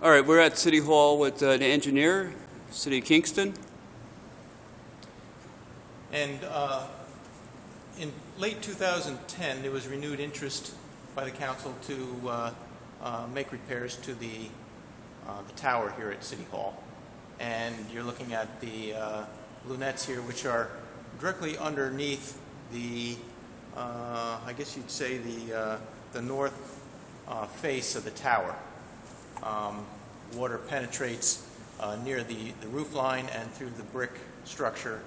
All right, we're at City Hall with the engineer, City of Kingston. And in late 2010, there was renewed interest by the council to make repairs to the tower here at City Hall. And you're looking at the lunettes here, which are directly underneath the, I guess you'd say the north face of the tower. Water penetrates near the roof line and through the brick structure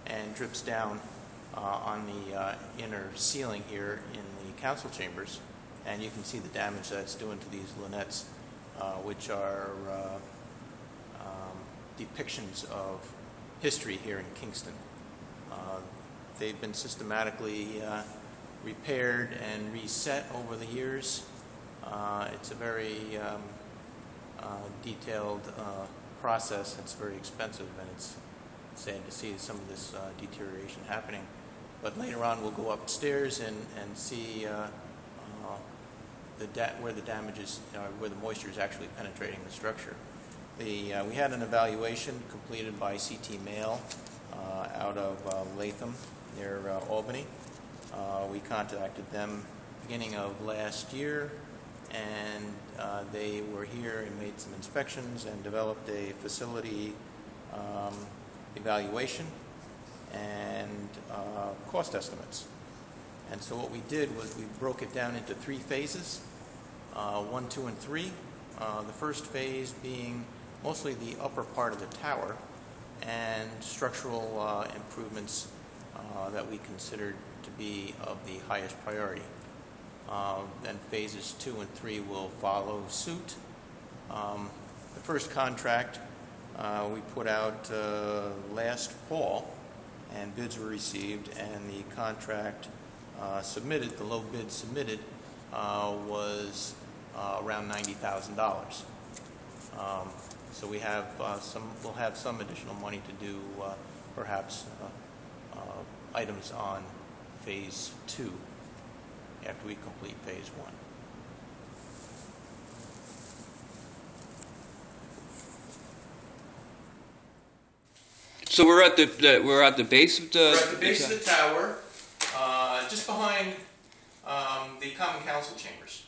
and drips down on the inner ceiling here in the council chambers. And you can see the damage that's doing to these lunettes, which are depictions of history here in Kingston. They've been systematically repaired and reset over the years. It's a very detailed process. It's very expensive, and it's sad to see some of this deterioration happening. But later on, we'll go upstairs and see where the damage is, where the moisture is actually penetrating the structure. We had an evaluation completed by CT Mail out of Latham near Albany. We contacted them beginning of last year, and they were here and made some inspections and developed a facility evaluation and cost estimates. And so what we did was we broke it down into 3 phases, 1, 2, and 3. The first phase being mostly the upper part of the tower and structural improvements that we considered to be of the highest priority. Then phases 2 and 3 will follow suit. The first contract we put out last fall, and bids were received, and the contract submitted, the low bid submitted, was around $90,000. So we have we'll have some additional money to do perhaps items on phase 2 after we complete phase 1. So we're at the base of the. We're at the base of the tower, just behind the Common Council chambers.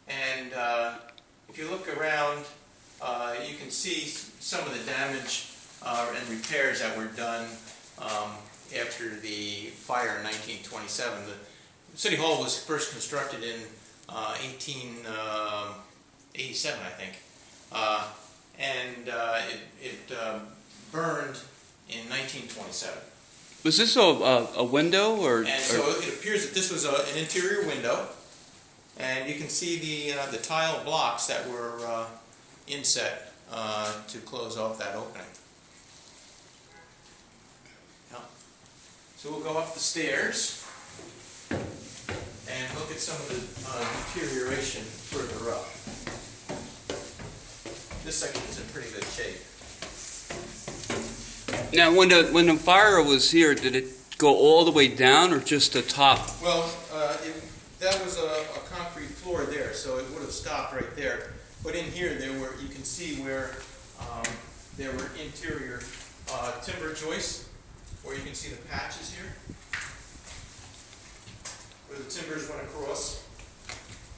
And if you look around, you can see some of the damage and repairs that were done after the fire in 1927. The City Hall was first constructed in 1887, I think, and it burned in 1927. Was this a window or? And so it appears that this was an interior window, and you can see the tile blocks that were inset to close off that opening. Yeah. So we'll go up the stairs and look at some of the deterioration further up. This section is in pretty good shape. Now, when the fire was here, did it go all the way down or just the top? Well, that was a concrete floor there, so it would have stopped right there. But in here, you can see where there were interior timber joists, where you can see the patches here, where the timbers went across,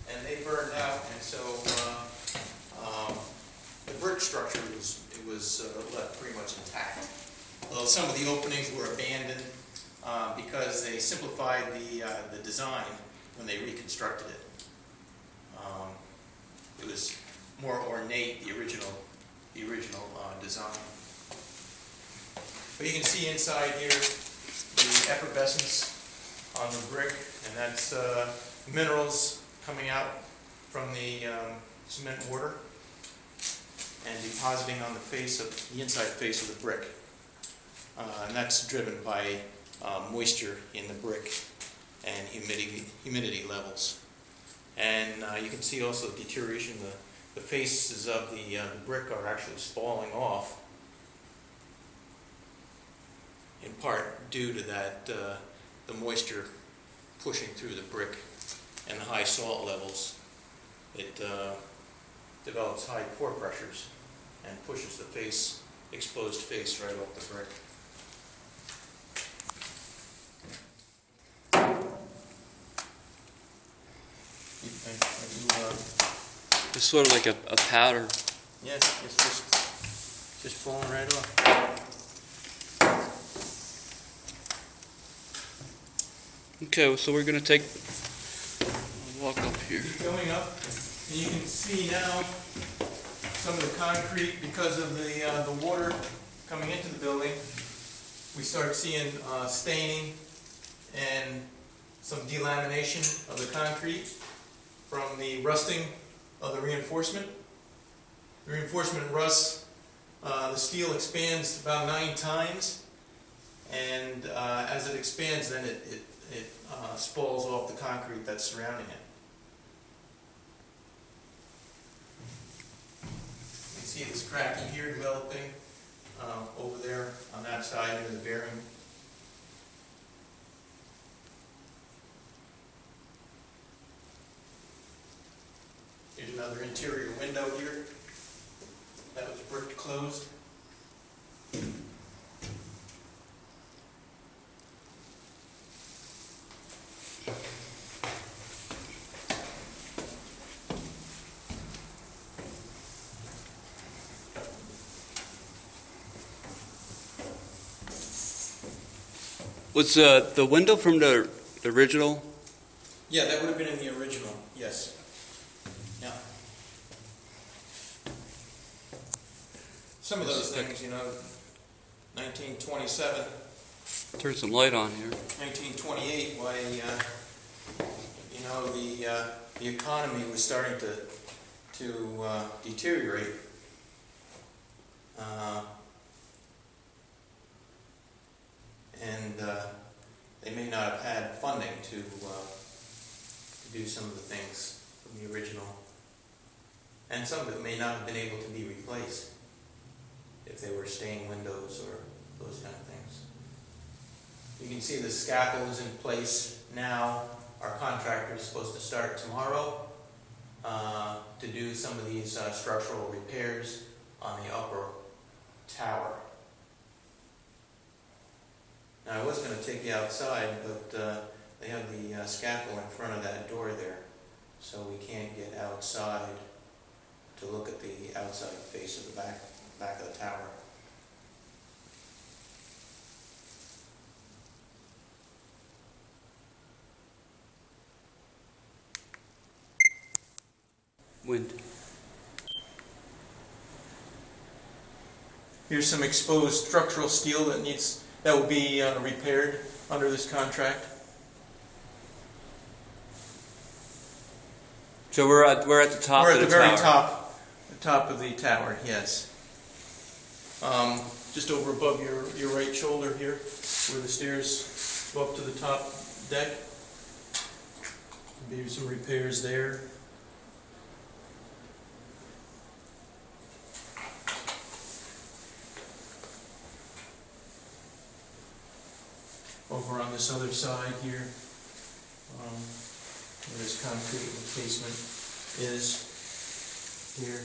and they burned out, and so the brick structure was left pretty much intact. Although some of the openings were abandoned because they simplified the design when they reconstructed it. It was more ornate, the original design. But you can see inside here the effervescence on the brick, and that's minerals coming out from the cement mortar and depositing on the inside face of the brick. And that's driven by moisture in the brick and humidity levels. And you can see also deterioration. The faces of the brick are actually falling off, in part due to that the moisture pushing through the brick and the high salt levels. It develops high core pressures and pushes the face, exposed face right off the brick. It's sort of like a powder. Yeah, it's just falling right off. Okay, so we're going to take a walk up here. Going up, and you can see now some of the concrete, because of the water coming into the building. We start seeing staining and some delamination of the concrete from the rusting of the reinforcement. The reinforcement rusts, the steel expands about 9 times, and as it expands, then it spalls off the concrete that's surrounding it. You can see this cracking here developing over there on that side near the bearing. Here's another interior window here that was bricked closed. Was the window from the original? Yeah, that would have been in the original, yes. Yeah. Some of those things, 1927, Turn some light on here. 1928, why, the economy was starting to deteriorate. And they may not have had funding to do some of the things from the original. And some of it may not have been able to be replaced if they were stained windows or those kind of things. You can see the scaffold is in place now. Our contractor is supposed to start tomorrow to do some of these structural repairs on the upper tower. Now, I was going to take you outside, but they have the scaffold in front of that door there, so we can't get outside to look at the outside face of the back of the tower. Wind. Here's some exposed structural steel that will be repaired under this contract. So we're at the top We're of at the the very tower. top of the tower, yes. Just over above your right shoulder here, where the stairs go up to the top deck. Maybe some repairs there. Over on this other side here, where this concrete encasement is here.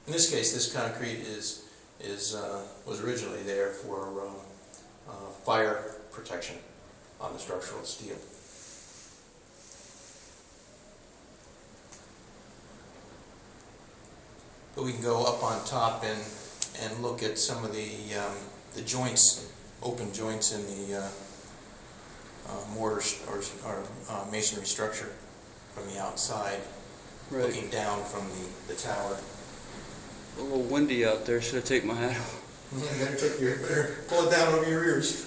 In this case, this concrete was originally there for fire protection on the structural steel. But we can go up on top and look at some of the joints, open joints in the mortar or masonry structure from the outside, Right. looking down from the tower. A little windy out there. Should I take my hat off? You better pull it down over your ears.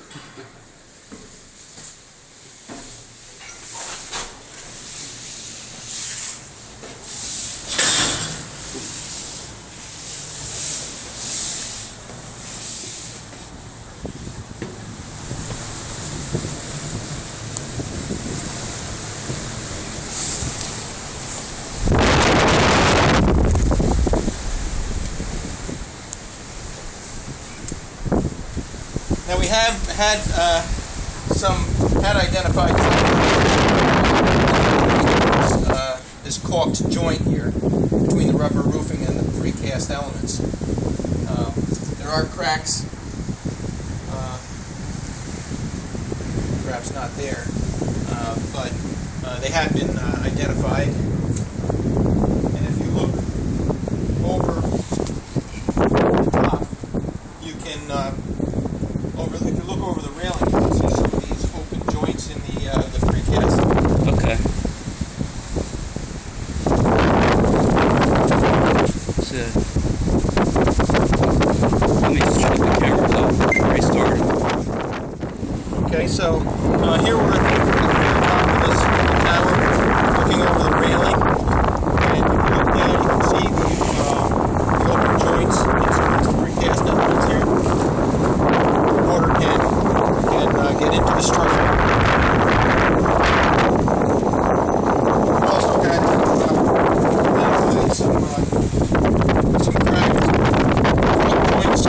Now we have had identified some this caulked joint here between the rubber roofing and the precast elements. There are cracks, perhaps not there, but they have been identified. And if you look over the top, you can, if you look over the railing, you can see some of these open joints in the precast. Okay. Let me just shut the camera off. Restart it. Okay, so here we're at the top of this tower, looking over the railing, and if you look down, you can see the open joints in some of these precast elements here. Water can get into the structure. We've also had identified some cracks, joints,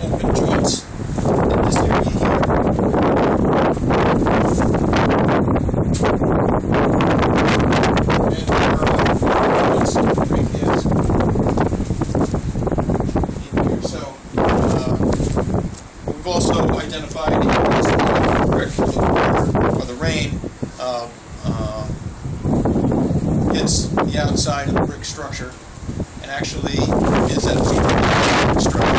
open joints in this area here. And joints in the precast in here. So we've also identified or the rain hits the outside of the brick structure and actually is absorbed in the structure.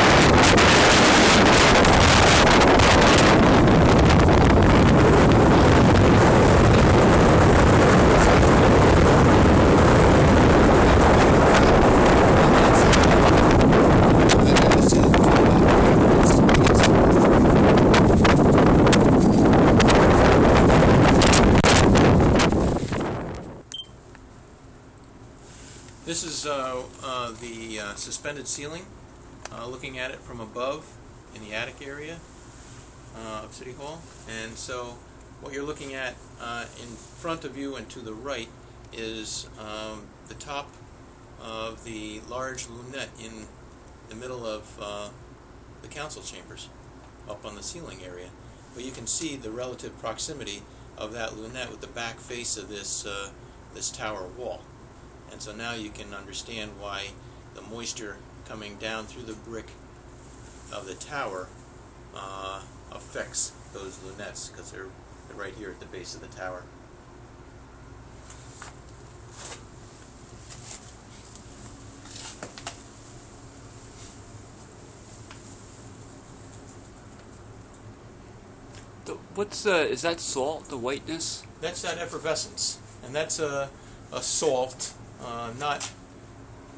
This is the suspended ceiling, looking at it from above in the attic area of City Hall. And so what you're looking at in front of you and to the right is the top of the large lunette in the middle of the council chambers, up on the ceiling area. But you can see the relative proximity of that lunette with the back face of this tower wall. And so now you can understand why the moisture coming down through the brick of the tower affects those lunettes, because they're right here at the base of the tower. Is that salt, the whiteness? That's that effervescence, and that's a salt, not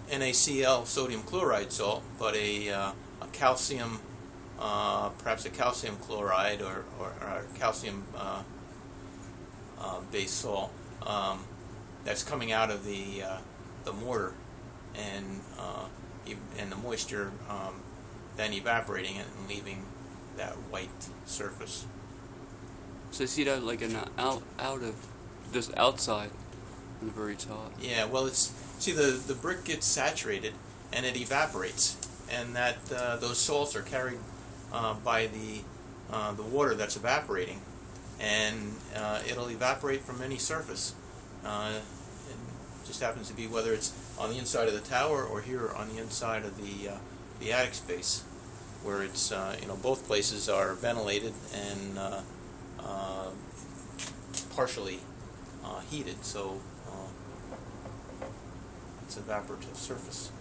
NaCl sodium chloride salt, but a calcium, perhaps a calcium chloride or calcium based salt that's coming out of the mortar, and the moisture then evaporating it and leaving that white surface. So I see that like out of this outside on the very top. Yeah, well, the brick gets saturated and it evaporates, and that those salts are carried by the water that's evaporating, and it'll evaporate from any surface. It just happens to be whether it's on the inside of the tower or here on the inside of the attic space, where it's both places are ventilated and partially heated, so it's evaporative surface.